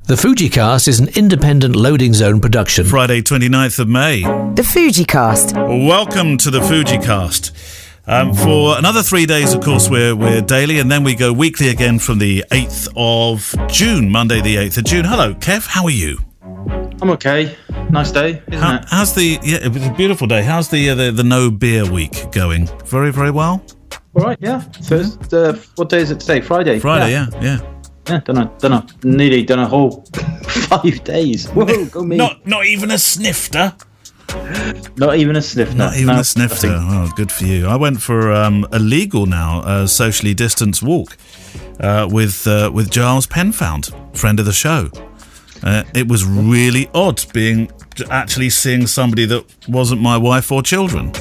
The FujiCast is an independent loading zone production. Friday, 29th of May. The FujiCast. Welcome to the FujiCast. For another 3 days, of course, we're daily, and then we go weekly again from the 8th of June, Monday the 8th of June. Hello, Kev, how are you? I'm okay. Nice day, isn't it? How's it was a beautiful day. How's the no beer week going? Very, very well? All right, yeah. So what day is it today? Friday? Friday, yeah. Yeah, nearly done a whole 5 days. Whoa, go me. Not even a snifter? Not even a snifter. Not even a snifter. Oh, good for you. I went for a legal now, socially distanced walk with Giles Penfound, friend of the show. It was really odd actually seeing somebody that wasn't my wife or children.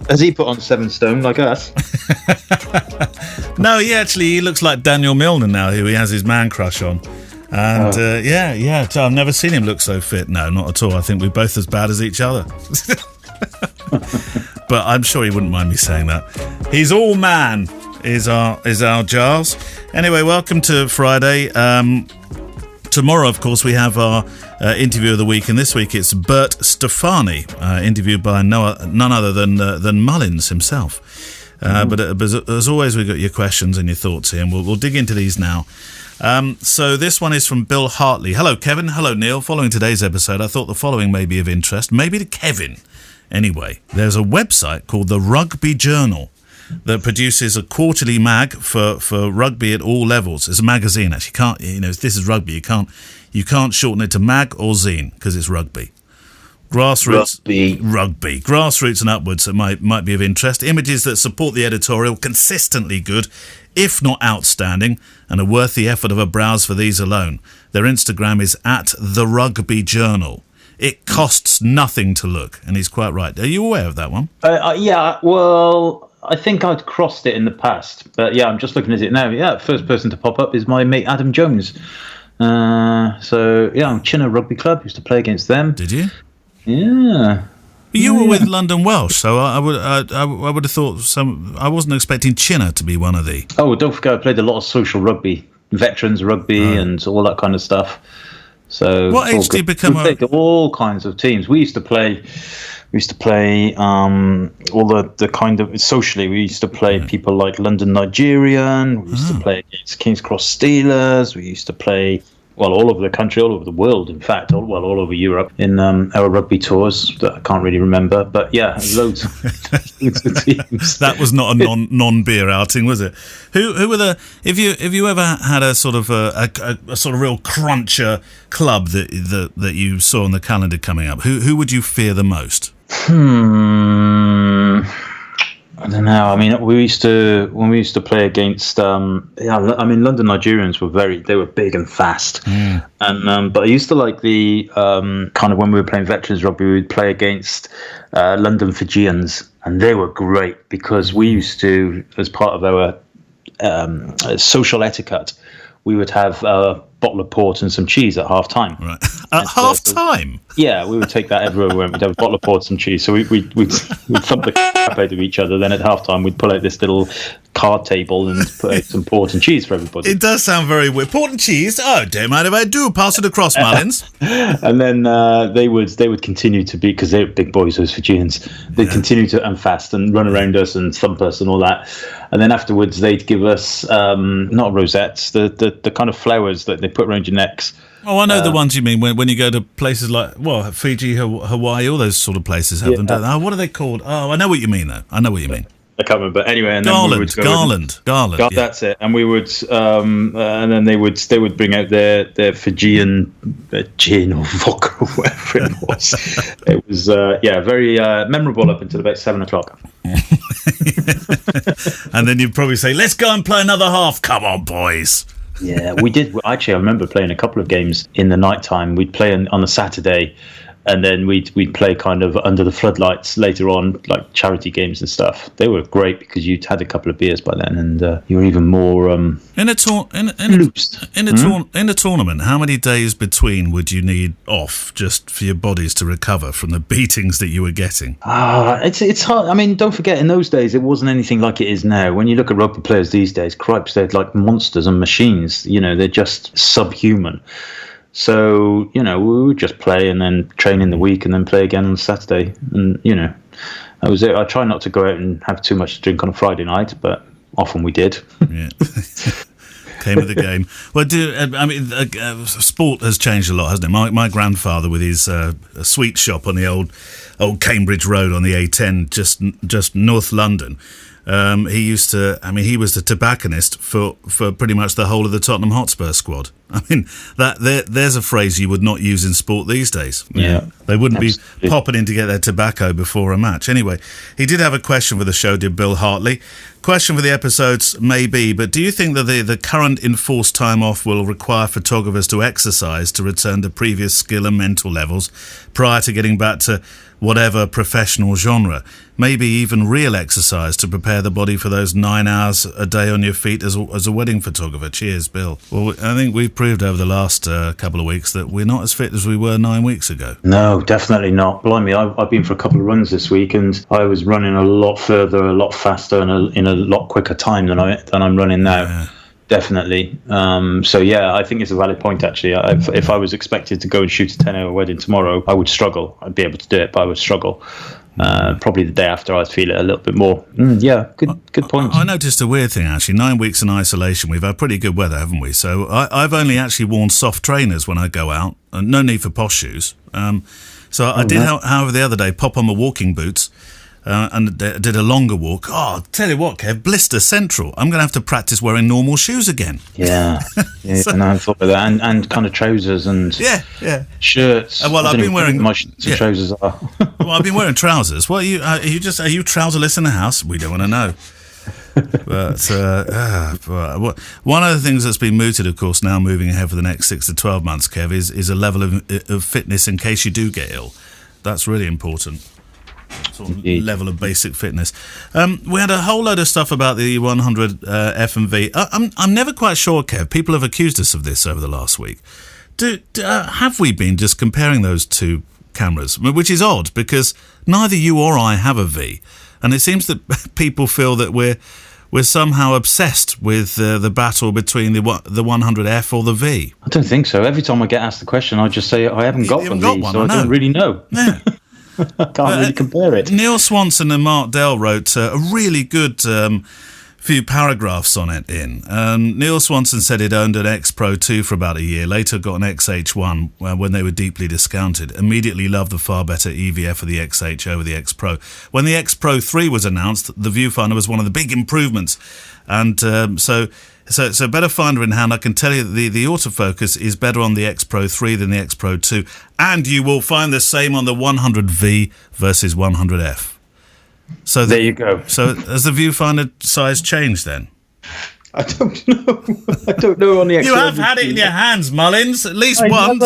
Has he put on 7 stone like us? No, he looks like Daniel Milner now, who he has his man crush on. And I've never seen him look so fit. No, not at all. I think we're both as bad as each other. But I'm sure he wouldn't mind me saying that. He's all man, is our Giles. Anyway, welcome to Friday. Tomorrow, of course, we have our interview of the week, and this week it's Bert Stefani, interviewed by none other than Mullins himself. But as always, we've got your questions and your thoughts here, and we'll dig into these now. So this one is from Bill Hartley. Hello, Kevin. Hello, Neil. Following today's episode, I thought the following may be of interest, maybe to Kevin. Anyway, there's a website called the Rugby Journal that produces a quarterly mag for rugby at all levels. It's a magazine, actually. This is rugby. You can't shorten it to mag or zine because it's rugby. Rugby. Grassroots and upwards that might be of interest. Images that support the editorial, consistently good, if not outstanding, and are worth the effort of a browse for these alone. Their Instagram is @therugbyjournal. It costs nothing to look, and he's quite right. Are you aware of that one? Yeah, well, I think I'd crossed it in the past, but yeah, I'm just looking at it now. Yeah, first person to pop up is my mate Adam Jones. I'm Chinna Rugby Club, used to play against them. Did you? Yeah. You were with London Welsh, so I would have thought I wasn't expecting Chinna to be one of the. Oh, don't forget, I played a lot of social rugby, veterans rugby, and all that kind of stuff. So what age did you become? We played all kinds of teams. We used to play all the kind of socially. We used to play people like London Nigerian. We used to play against King's Cross Steelers. We used to play all over the country, all over the world. In fact, all over Europe in our rugby tours that I can't really remember. But yeah, loads of teams. That was not a non-beer outing, was it? Who were the? If you ever had a sort of a sort of real cruncher club that you saw on the calendar coming up, who would you fear the most? I don't know. I mean, when we used to play against, London Nigerians were big and fast, and but I used to like the kind of when we were playing veterans rugby, we would play against London Fijians, and they were great because we used to, as part of our social etiquette, we would have a bottle of port and some cheese at half time. Right. At half time? Yeah, we would take that everywhere. We'd have a bottle of port and some cheese. So we'd thump the crap out of each other. Then at half time, we'd pull out this little card table and put out some port and cheese for everybody. It does sound very weird. Port and cheese? Oh, don't mind if I do. Pass it across, Mullins. And then they would continue to be, because they were big boys, those Fijians. They'd continue to unfast and run around us and thump us and all that. And then afterwards, they'd give us not rosettes, the kind of flowers that they put around your necks. Oh, I know the ones you mean when you go to places like Fiji, Hawaii, all those sort of places have them. Don't they? Oh, what are they called? Oh, I know what you mean though. I know what you mean. I can't remember. Anyway, and then Garland. Yeah. That's it. And we would, and then they would bring out their Fijian gin or vodka or whatever it was. It was very memorable up until about 7 o'clock. And then you'd probably say, "Let's go and play another half. Come on, boys." Yeah, we did. Actually, I remember playing a couple of games in the night time. We'd play on a Saturday, And then we'd play kind of under the floodlights later on, like charity games and stuff. They were great because you'd had a couple of beers by then, and you were even more loosed. In a tournament, how many days between would you need off just for your bodies to recover from the beatings that you were getting? It's hard. I mean, don't forget, in those days, it wasn't anything like it is now. When you look at rugby players these days, cripes, they're like monsters and machines. You know, they're just subhuman. So, you know, we would just play and then train in the week and then play again on Saturday. And, you know, that was it. I try not to go out and have too much to drink on a Friday night, but often we did. Yeah. Came with the game. Well, sport has changed a lot, hasn't it? My grandfather, with his sweet shop on the old Cambridge Road on the A10, just North London, he was the tobacconist for pretty much the whole of the Tottenham Hotspur squad. I mean, there's a phrase you would not use in sport these days. Yeah, they wouldn't absolutely be popping in to get their tobacco before a match. Anyway, he did have a question for the show, did Bill Hartley. Question for the episodes, maybe, but do you think that the current enforced time off will require photographers to exercise to return to previous skill and mental levels prior to getting back to whatever professional genre? Maybe even real exercise to prepare the body for those 9 hours a day on your feet as a wedding photographer. Cheers, Bill. Well, I think we've proved over the last couple of weeks that we're not as fit as we were 9 weeks ago. No, definitely not. Blimey, I've been for a couple of runs this week, and I was running a lot further, a lot faster, and in a lot quicker time than I'm running now. Yeah. Definitely. So yeah, I think it's a valid point actually. If I was expected to go and shoot a 10-hour wedding tomorrow, I would struggle. I'd be able to do it, but I would struggle. Probably the day after, I'd feel it a little bit more. Yeah, good point. I noticed a weird thing actually. 9 weeks in isolation, we've had pretty good weather, haven't we? So I've only actually worn soft trainers when I go out. No need for posh shoes. So I did, however, the other day pop on my walking boots. And did a longer walk. Oh, tell you what, Kev, blister central. I'm going to have to practice wearing normal shoes again. Yeah, and I thought of that, and kind of trousers and shirts. Well, I've been wearing my shirts and trousers are. Well, I've been wearing trousers. Well, are you trouserless in the house? We don't want to know. But one of the things that's been mooted, of course, now moving ahead for the next 6 to 12 months, Kev, is a level of fitness in case you do get ill. That's really important. Sort of level of basic fitness. We had a whole load of stuff about the 100 F&V. I'm never quite sure, Kev. People have accused us of this over the last week. Have we been just comparing those two cameras? Which is odd because neither you or I have a V, and it seems that people feel that we're somehow obsessed with the battle between the 100F or the V. I don't think so. Every time I get asked the question, I just say I haven't got one, so I don't really know. Yeah. I can't really compare it. Neil Swanson and Mark Dell wrote a really good few paragraphs on it Neil Swanson said he'd owned an X Pro 2 for about a year, later got an XH1 when they were deeply discounted, immediately loved the far better EVF of the XH over the X Pro. When the X Pro 3 was announced, the viewfinder was one of the big improvements, and so better finder in hand, I can tell you that the autofocus is better on the X Pro 3 than the X Pro 2, and you will find the same on the 100V versus 100F. So there you go. So has the viewfinder size changed then? I don't know. I don't know on the X. You have had it in your hands, Mullins, at least once.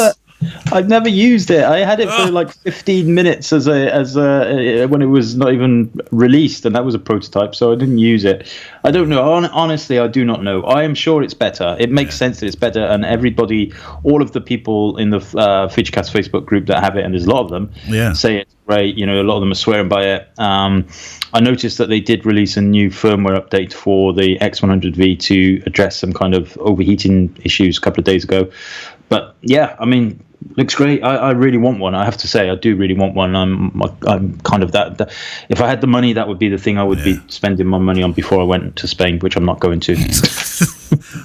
I've never used it. I had it for like 15 minutes as when it was not even released, and that was a prototype, so I didn't use it. I don't know. Honestly, I do not know. I am sure it's better. It makes sense that it's better, and everybody, all of the people in the FijiCast Facebook group that have it, and there's a lot of them, say it's great. You know, a lot of them are swearing by it. I noticed that they did release a new firmware update for the X100V to address some kind of overheating issues a couple of days ago. But yeah, I mean, looks great. I really want one. I have to say, I do really want one. I'm kind of that. If I had the money, that would be the thing I would be spending my money on before I went to Spain, which I'm not going to.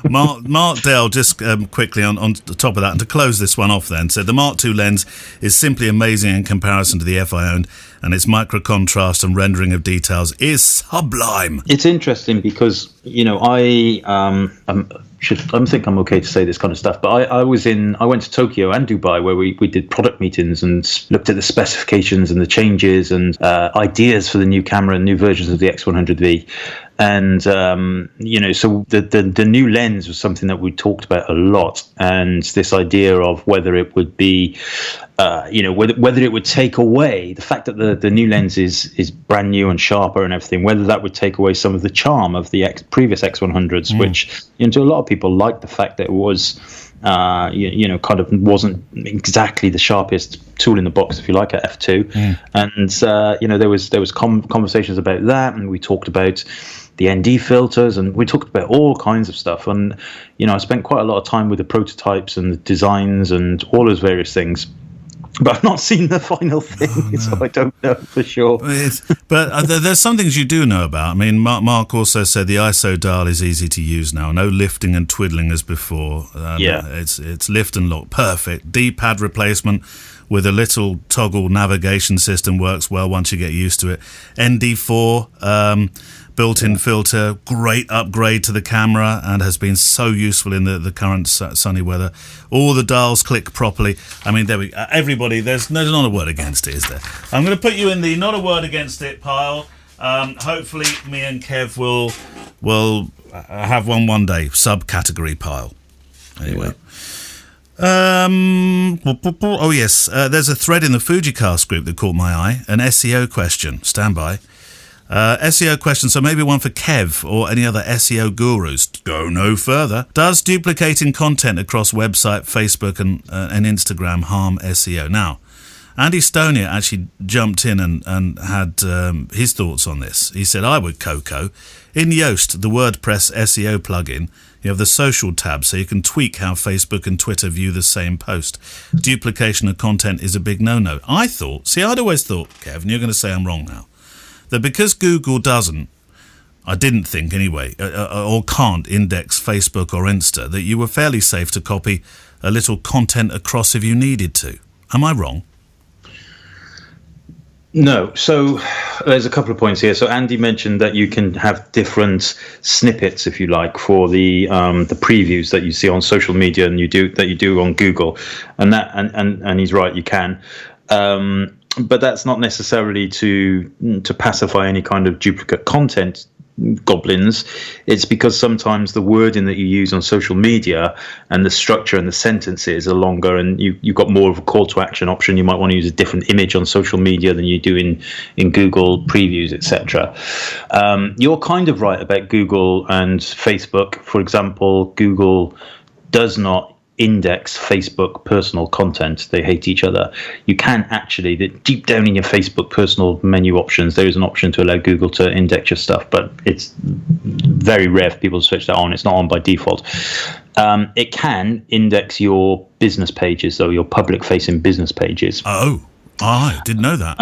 Mark Dell, just quickly on the top of that, and to close this one off then, said the Mark II lens is simply amazing in comparison to the F I owned, and its micro contrast and rendering of details is sublime. It's interesting because, you know, I think I'm okay to say this kind of stuff, but I went to Tokyo and Dubai where we did product meetings and looked at the specifications and the changes and ideas for the new camera and new versions of the X100V. And so the new lens was something that we talked about a lot, and this idea of whether it would be whether it would take away the fact that the new lens is brand new and sharper and everything, whether that would take away some of the charm of the previous X100s, which to a lot of people liked the fact that it was kind of wasn't exactly the sharpest tool in the box, if you like, at f2. And there was conversations about that, and we talked about the ND filters, and we talked about all kinds of stuff. And I spent quite a lot of time with the prototypes and the designs and all those various things. But I've not seen the final thing, so I don't know for sure. But there's some things you do know about. I mean, Mark also said the ISO dial is easy to use now. No lifting and twiddling as before. It's lift and lock. Perfect. D-pad replacement with a little toggle navigation system works well once you get used to it. ND4... built-in filter, great upgrade to the camera, and has been so useful in the current sunny weather. All the dials click properly. I mean, there we go. Everybody, there's not a word against it, is there? I'm going to put you in the not a word against it pile. Hopefully, me and Kev will have one day, subcategory pile. Anyway. Oh yes, there's a thread in the Fujicast group that caught my eye. An SEO question. Stand by. SEO question, so maybe one for Kev or any other SEO gurus. Go no further. Does duplicating content across website, Facebook and Instagram harm SEO? Now, Andy Stonier actually jumped in and had his thoughts on this. He said, I would Coco. In Yoast, the WordPress SEO plugin, you have the social tab, so you can tweak how Facebook and Twitter view the same post. Duplication of content is a big no-no. I'd always thought, Kev, and you're going to say I'm wrong now, that because Google doesn't, I didn't think anyway, or can't index Facebook or Insta, that you were fairly safe to copy a little content across if you needed to. Am I wrong? No. So there's a couple of points here. So Andy mentioned that you can have different snippets, if you like, for the previews that you see on social media and you do on Google, and he's right, you can. But that's not necessarily to pacify any kind of duplicate content goblins. It's because sometimes the wording that you use on social media and the structure and the sentences are longer, and you've got more of a call to action option. You might want to use a different image on social media than you do in Google previews, etc. You're kind of right about Google and Facebook. For example, Google does not index Facebook personal content. They hate each other. You can actually, deep down in your Facebook personal menu options, there is an option to allow Google to index your stuff, but it's very rare for people to switch that on. It's not on by default. It can index your business pages, though, your public facing business pages. Oh, I didn't know that.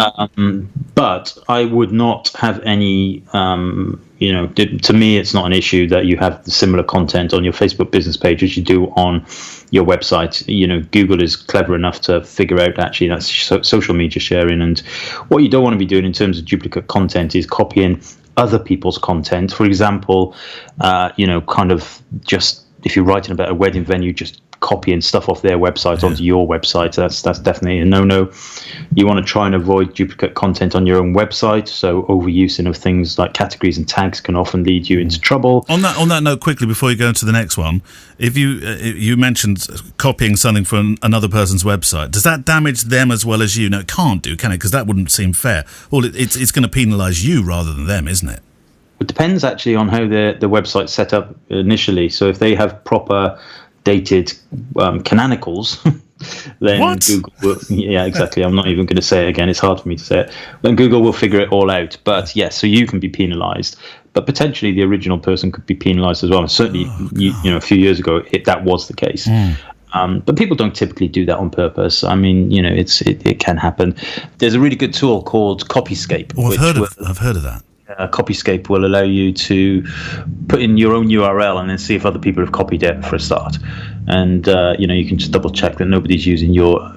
But I would not have any, to me, it's not an issue that you have similar content on your Facebook business page as you do on your website. Google is clever enough to figure out actually that's social media sharing. And what you don't want to be doing in terms of duplicate content is copying other people's content. For example, kind of just if you're writing about a wedding venue, just copying stuff off their website onto your website. That's definitely a no-no. You want to try and avoid duplicate content on your own website. So overusing of things like categories and tags can often lead you into trouble. On that note, quickly before you go into the next one, if you mentioned copying something from another person's website, does that damage them as well as you? No, it can't do, can it? Because that wouldn't seem fair. Well, it's going to penalise you rather than them, isn't it? It depends actually on how the website's set up initially. So if they have proper dated canonicals, then what? Google will, yeah, exactly. I'm not even going to say it again. It's hard for me to say it. Then Google will figure it all out. But yes, so you can be penalised, but potentially the original person could be penalised as well. And certainly, a few years ago, that was the case. But people don't typically do that on purpose. I mean, it can happen. There's a really good tool called Copyscape. Oh, I've heard of that. Copyscape will allow you to put in your own URL and then see if other people have copied it for a start. And you can just double check that nobody's using your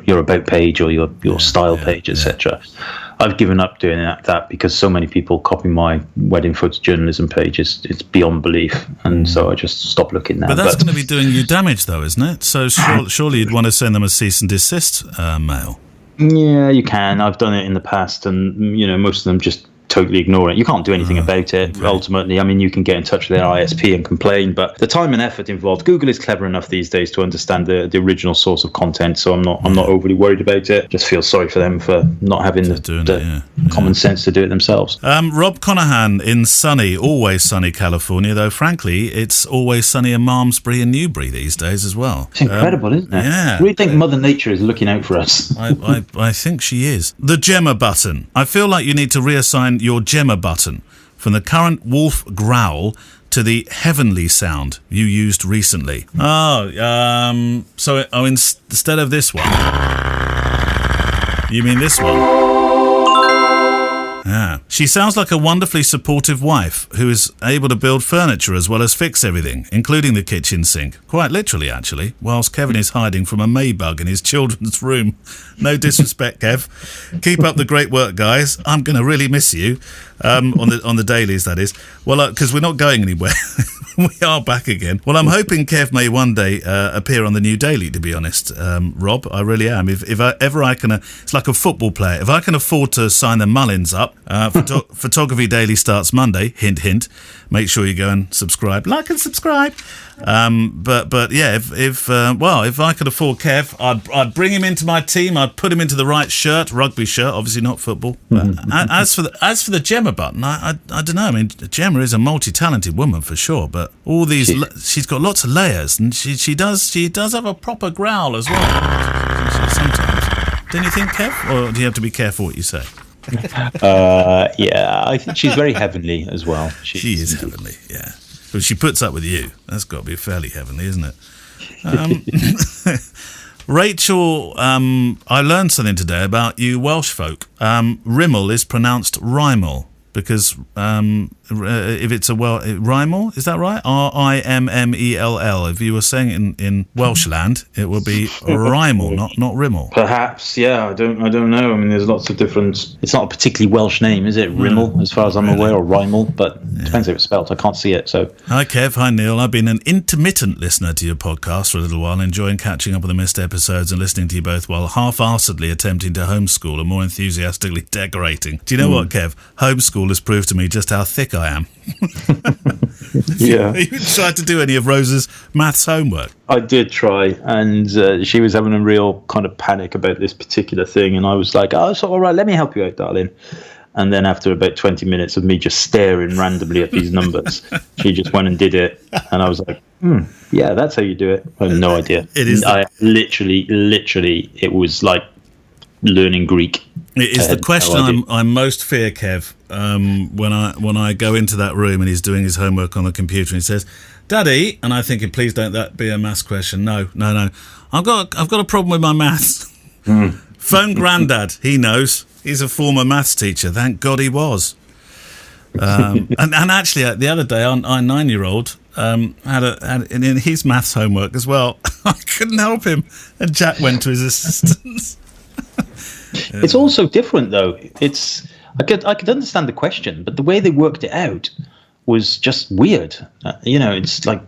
about page or your style page, etc. I've given up doing that because so many people copy my wedding photo journalism page. It's beyond belief, and so I just stopped looking now. But that's going to be doing you damage, though, isn't it? So surely you'd want to send them a cease and desist mail. Yeah, you can. I've done it in the past, and most of them just totally ignore it. You can't do anything about it, ultimately. I mean, you can get in touch with their ISP and complain, but the time and effort involved, Google is clever enough these days to understand the original source of content, so I'm not overly worried about it. Just feel sorry for them for not having the common sense to do it themselves. Rob Conahan in always sunny California, though frankly, it's always sunny in Malmesbury and Newbury these days as well. It's incredible, isn't it? Yeah. I really think Mother Nature is looking out for us. I think she is. The Gemma button. I feel like you need to reassign your Gemma button from the current wolf growl to the heavenly sound you used recently. Instead of this one, you mean this one? Yeah. She sounds like a wonderfully supportive wife who is able to build furniture as well as fix everything, including the kitchen sink. Quite literally, actually, whilst Kevin is hiding from a maybug in his children's room. No disrespect, Kev. Keep up the great work, guys. I'm going to really miss you on the dailies, that is. Well, because we're not going anywhere. We are back again. Well, I'm hoping Kev may one day appear on the new daily, to be honest, Rob. I really am. If I can, it's like a football player. If I can afford to sign the Mullins up, Photography Daily starts Monday. Hint, hint. Make sure you go and subscribe. Like and subscribe. But yeah, if I could afford Kev, I'd bring him into my team. I'd put him into the right shirt, rugby shirt, obviously not football. But as for the Gemma button, I don't know. I mean, Gemma is a multi-talented woman for sure, but all these she's got lots of layers, and she does have a proper growl as well. Sometimes, don't you think, Kev? Or do you have to be careful what you say? Yeah, I think she's very heavenly as well. She is heavenly, yeah. But she puts up with you. That's got to be fairly heavenly, isn't it? Rachel, I learned something today about you Welsh folk. Rimmel is pronounced Rymel because if it's Rymel, is that right? Rimmell. If you were saying it in Welsh land, it would be Rymel, not Rimmel. Perhaps, yeah. I don't know. I mean, there's lots of different. It's not a particularly Welsh name, is it? Rimmel, as far as I'm aware, or Rymel, but it depends how it's spelled. I can't see it. So. Hi Kev, hi Neil. I've been an intermittent listener to your podcast for a little while, enjoying catching up on the missed episodes and listening to you both while half-arsedly attempting to homeschool and more enthusiastically decorating. Do you know what, Kev? Homeschool has proved to me just how thick I am. Yeah. Have you tried to do any of Rose's maths homework? I did try, and she was having a real kind of panic about this particular thing, and I was like, "Oh, so all right, let me help you out, darling." And then after about 20 minutes of me just staring randomly at these numbers, she just went and did it, and I was like, "Yeah, that's how you do it." I have no idea. It is. I literally, it was like learning Greek. It is the question I most fear, Kev, when I go into that room and he's doing his homework on the computer and he says, "Daddy," and I think, please don't that be a maths question. No. I've got a problem with my maths. Phone Grandad. He knows. He's a former maths teacher. Thank God he was. And actually, the other day, our 9-year-old had in his maths homework as well. I couldn't help him, and Jack went to his assistance. It's also different, though. I could understand the question, but the way they worked it out was just weird. It's like,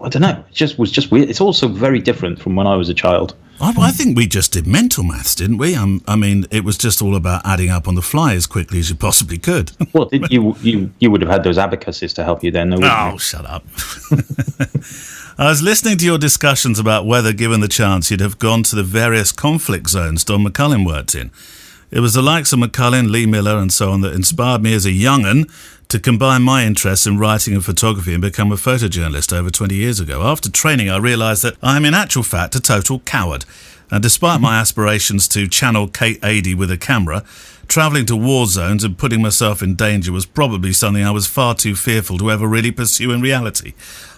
I don't know. It was just weird. It's also very different from when I was a child. I think we just did mental maths, didn't we? I mean, it was just all about adding up on the fly as quickly as you possibly could. Well, you would have had those abacuses to help you then, though, wouldn't you? Shut up. I was listening to your discussions about whether, given the chance, you'd have gone to the various conflict zones Don McCullin worked in. It was the likes of McCullin, Lee Miller and so on that inspired me as a young'un to combine my interests in writing and photography and become a photojournalist over 20 years ago. After training, I realised that I am in actual fact a total coward. And despite my aspirations to channel Kate Adie with a camera, travelling to war zones and putting myself in danger was probably something I was far too fearful to ever really pursue in reality.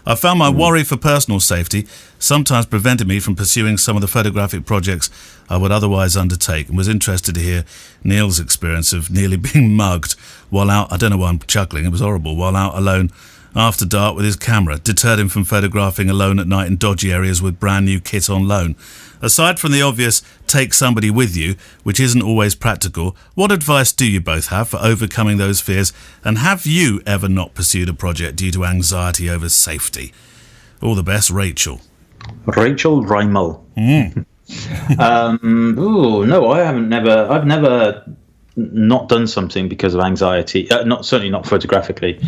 I found my worry for personal safety sometimes prevented me from pursuing some of the photographic projects I would otherwise undertake, and was interested to hear Neil's experience of nearly being mugged while out, I don't know why I'm chuckling, it was horrible, while out alone after dark with his camera, deterred him from photographing alone at night in dodgy areas with brand new kit on loan. Aside from the obvious take somebody with you, which isn't always practical, what advice do you both have for overcoming those fears, and have you ever not pursued a project due to anxiety over safety? All the best, Rachel. Rachel Rymel. No, I haven't. I've never not done something because of anxiety, certainly not photographically,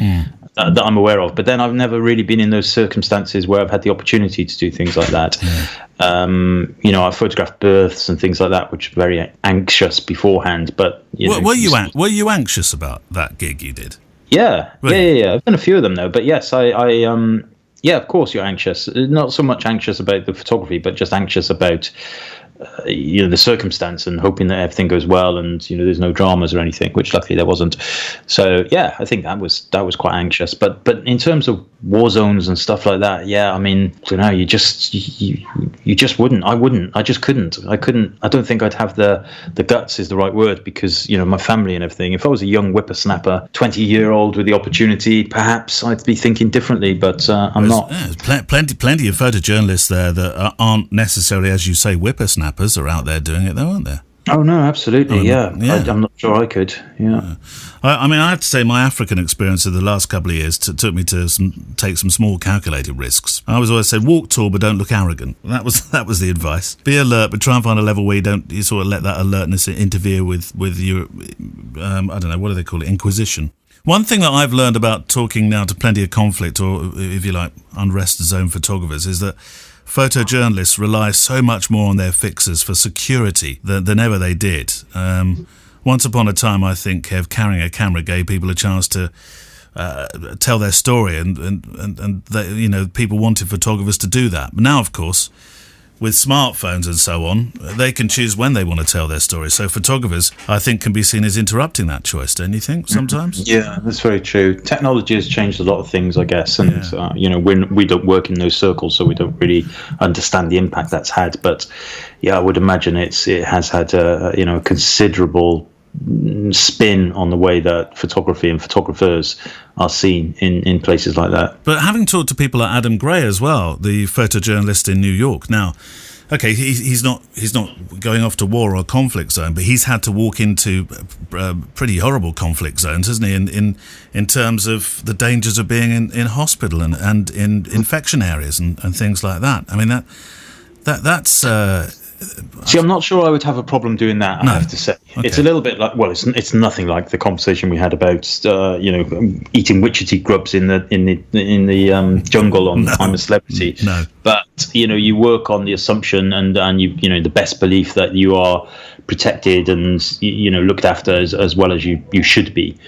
that I'm aware of. But then I've never really been in those circumstances where I've had the opportunity to do things like that. I've photographed births and things like that, which are very anxious beforehand. But were you anxious about that gig you did? Yeah, Really? yeah. I've done a few of them though. But yes, yeah, of course you're anxious. Not so much anxious about the photography, but just anxious about the circumstance and hoping that everything goes well and there's no dramas or anything, which luckily there wasn't. So yeah, I think that was quite anxious. But in terms of war zones and stuff like that, yeah, I mean, you just wouldn't. I just couldn't. I don't think I'd have the guts is the right word, because my family and everything. If I was a young whippersnapper, 20-year-old with the opportunity, perhaps I'd be thinking differently. But I'm not. Yeah, there's plenty of photojournalists there that aren't necessarily, as you say, whippersnappers are out there doing it, though, aren't there? Oh no, absolutely, yeah. I'm not sure I could. Yeah. I mean, I have to say, my African experience of the last couple of years took me to take some small calculated risks. I was always said, walk tall but don't look arrogant. That was the advice. Be alert, but try and find a level where you sort of let that alertness interfere with your I don't know, what do they call it, inquisition. One thing that I've learned about talking now to plenty of conflict, or if you like, unrest zone photographers, is that photojournalists rely so much more on their fixers for security than ever they did. Once upon a time, I think, Kev, carrying a camera gave people a chance to tell their story, and they, people wanted photographers to do that. But now, of course, with smartphones and so on, they can choose when they want to tell their story. So photographers, I think, can be seen as interrupting that choice, don't you think, sometimes? Yeah, that's very true. Technology has changed a lot of things, I guess, and we don't work in those circles, so we don't really understand the impact that's had. But yeah, I would imagine it has had a considerable spin on the way that photography and photographers are seen in places like that. But having talked to people like Adam Gray as well, the photojournalist in New York, now, okay, he's not going off to war or a conflict zone, but he's had to walk into pretty horrible conflict zones, hasn't he? In terms of the dangers of being in hospital and in infection areas and things like that. I mean that's. See, I'm not sure I would have a problem doing that. I have to say, It's a little bit like, well, it's nothing like the conversation we had about eating witchetty grubs in the jungle on I'm a Celebrity. No. But you work on the assumption and you the best belief that you are protected and looked after as well as you should be.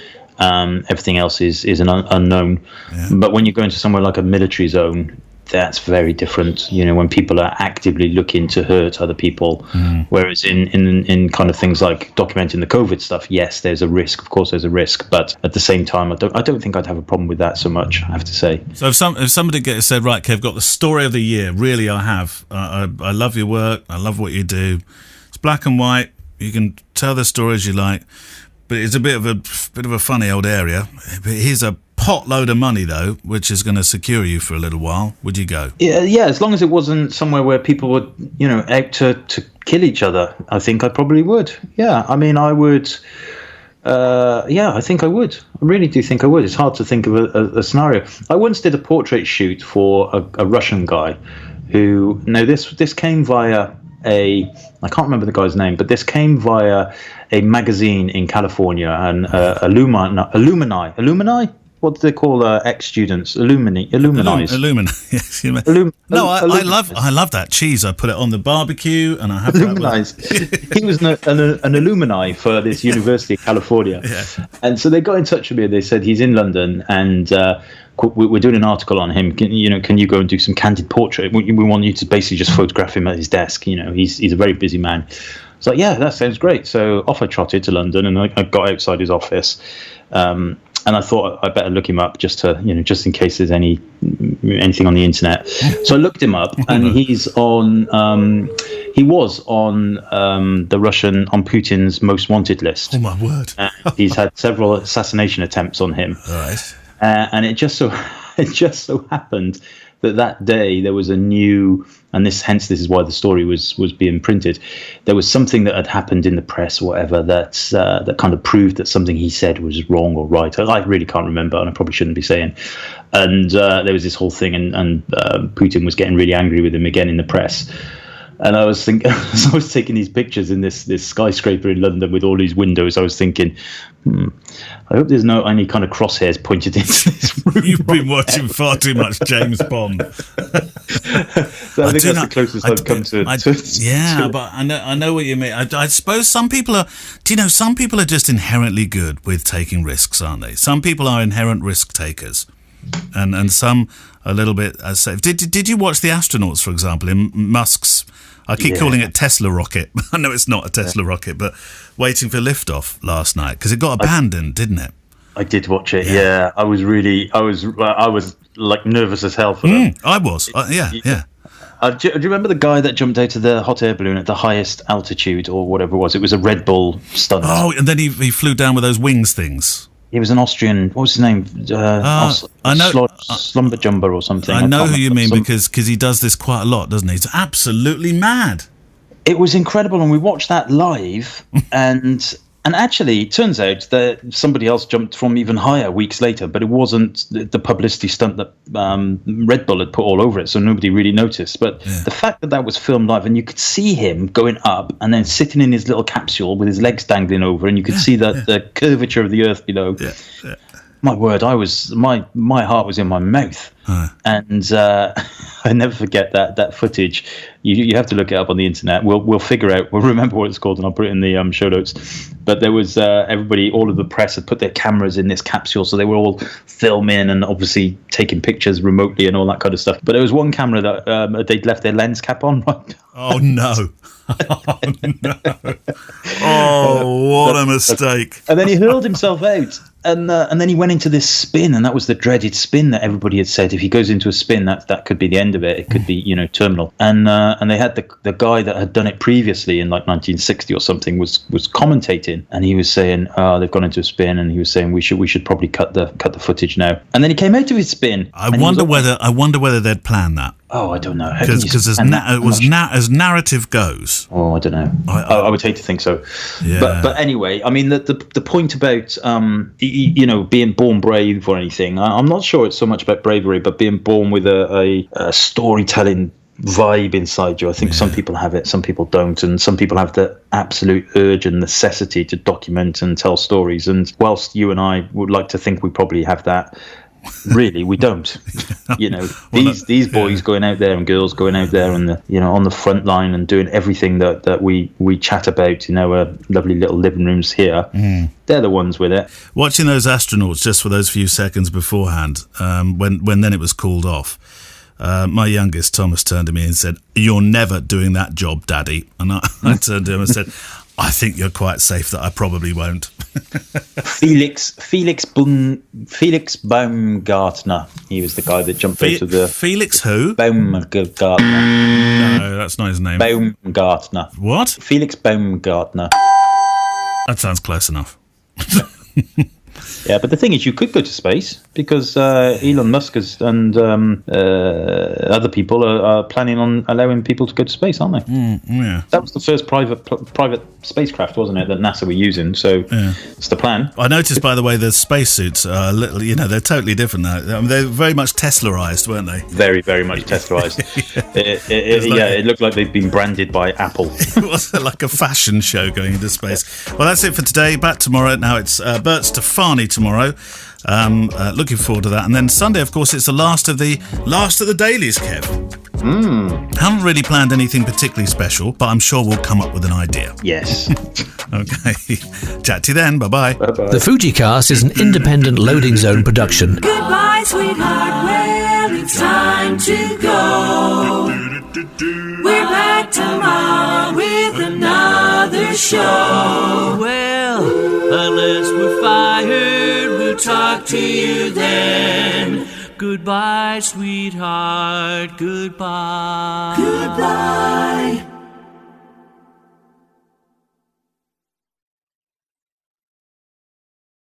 Everything else is an unknown. Yeah. But when you go into somewhere like a military zone, that's very different, when people are actively looking to hurt other people. Whereas in kind of things like documenting the COVID stuff, yes, there's a risk. Of course, there's a risk, but at the same time, I don't think I'd have a problem with that so much, I have to say. So if somebody said, right, Kev, got the story of the year, really, I have. I love your work. I love what you do. It's black and white. You can tell the story as you like, but it's a bit of a funny old area. But here's a pot load of money, though, which is going to secure you for a little while. Would you go? Yeah, as long as it wasn't somewhere where people would, out to kill each other, I think I probably would. Yeah, I mean, I would. I think I would. I really do think I would. It's hard to think of a scenario. I once did a portrait shoot for a Russian guy who. Now, this came via I can't remember the guy's name, but this came via a magazine in California, and alumni. What do they call ex-students? Alumni. Yes. I love that cheese. I put it on the barbecue, and I have Alumni. He was an alumni for this university in California, and so they got in touch with me. They said he's in London, and we're doing an article on him. Can you go and do some candid portrait? We want you to basically just photograph him at his desk. He's a very busy man. I was like, yeah, that sounds great. So off I trotted to London, and I got outside his office. And I thought I better look him up just in case there's anything on the internet. So I looked him up, and he was on Putin's most wanted list. Oh my word! He's had several assassination attempts on him. Right. And it just so happened that day there was a new, and this is why the story was being printed. There was something that had happened in the press or whatever that kind of proved that something he said was wrong or right. I really can't remember, and I probably shouldn't be saying. And there was this whole thing, and Putin was getting really angry with him again in the press. And I was thinking, as I was taking these pictures in this skyscraper in London with all these windows, I was thinking, I hope there's no any kind of crosshairs pointed into this room. You've been watching far too much James Bond. So I think that's the closest I've come to. But I know what you mean. I suppose some people are. Do you know? Some people are just inherently good with taking risks, aren't they? Some people are inherent risk takers, and some a little bit as safe. Did you watch the astronauts, for example, in Musk's? I keep calling it Tesla rocket. I know it's not a Tesla rocket, but waiting for liftoff last night because it got abandoned, didn't it? I did watch it. Yeah, I was like nervous as hell for them. I was. Yeah. Do you remember the guy that jumped out of the hot air balloon at the highest altitude or whatever it was? It was a Red Bull stunt. Oh, and then he flew down with those wings things. He was an Austrian. What was his name? I know Slumber Jumper or something. I know who you mean because he does this quite a lot, doesn't he? It's absolutely mad. It was incredible, and we watched that live, and actually, it turns out that somebody else jumped from even higher weeks later, but it wasn't the publicity stunt that Red Bull had put all over it, so nobody really noticed. But the fact that was filmed live, and you could see him going up and then sitting in his little capsule with his legs dangling over, and you could see the curvature of the earth below. Yeah. My word, my heart was in my mouth, and I never forget that footage. You have to look it up on the internet. We'll figure out. We'll remember what it's called, and I'll put it in the show notes. But there was everybody, all of the press had put their cameras in this capsule, so they were all filming and obviously taking pictures remotely and all that kind of stuff. But there was one camera that they'd left their lens cap on. Oh no! Oh no! Oh, what a mistake! And then he hurled himself out. And then he went into this spin, and that was the dreaded spin that everybody had said. If he goes into a spin, that could be the end of it. It could be, terminal. And they had the guy that had done it previously in like 1960 or something was commentating, and he was saying, they've gone into a spin, and he was saying we should probably cut the footage now. And then he came out of his spin. I wonder whether they'd planned that. Oh, I don't know. Because as narrative goes. Oh, I don't know. I would hate to think so. Yeah. But anyway, I mean, the point about being born brave or anything, I'm not sure it's so much about bravery, but being born with a storytelling vibe inside you. I think some people have it, some people don't, and some people have the absolute urge and necessity to document and tell stories. And whilst you and I would like to think we probably have that, really we don't. These boys going out there and girls going out there on the front line and doing everything that we chat about in our lovely little living rooms here. They're the ones with it. Watching those astronauts just for those few seconds beforehand, when then it was called off, my youngest Thomas turned to me and said, "You're never doing that job, Daddy." And I turned to him and said, "I think you're quite safe that I probably won't." Felix Baumgartner. He was the guy that jumped out of the... Felix who? Baumgartner. No, that's not his name. Baumgartner. What? Felix Baumgartner. That sounds close enough. Yeah, but the thing is, you could go to space because Elon Musk and other people are planning on allowing people to go to space, aren't they? Yeah. That was the first private spacecraft, wasn't it, that NASA were using? So it's the plan. I noticed, by the way, the spacesuits are a little, they're totally different now. I mean, they're very much Teslaized, weren't they? Very, very much Teslaized. It looked like they'd been branded by Apple. It was like a fashion show going into space. Well, that's it for today. Back tomorrow. Now it's Bert Stefani tomorrow. Looking forward to that. And then Sunday, of course, it's the last of the dailies, Kev. Haven't really planned anything particularly special, but I'm sure we'll come up with an idea. Yes. Okay. Chat to you then. Bye-bye. Bye-bye. The Fujicast is an independent loading zone production. Goodbye, sweetheart. Well, it's time to go. We're back tomorrow with another show. Well, unless we're fired, we'll talk to you then. Goodbye, sweetheart. Goodbye. Goodbye.